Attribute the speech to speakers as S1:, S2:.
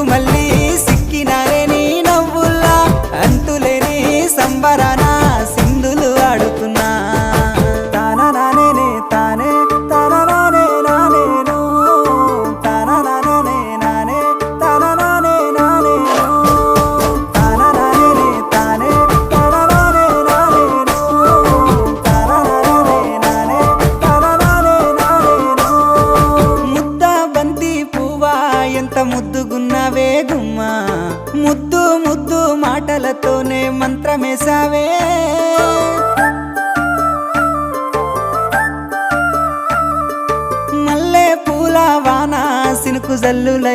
S1: మళ్ళీ సిక్కినారే నీ నవ్వుల్లా అంతులేని సంబరాన సింధులు ఆడుతున్నా తాననానే తానే తాననానే నానేను తాననానే నానే తాననానే నానేను తాననానే తానే తాననానే నానేను తాననానే నానే తాననానే నానేను ముద్ద బంతి పువ్వా ఎంత ముద్దుగున్నావే గుమ్మా ముద్దు ముద్దు మాటలతోనే మంత్రమేసావే మల్లె పూల వాన సినుకు జల్లులై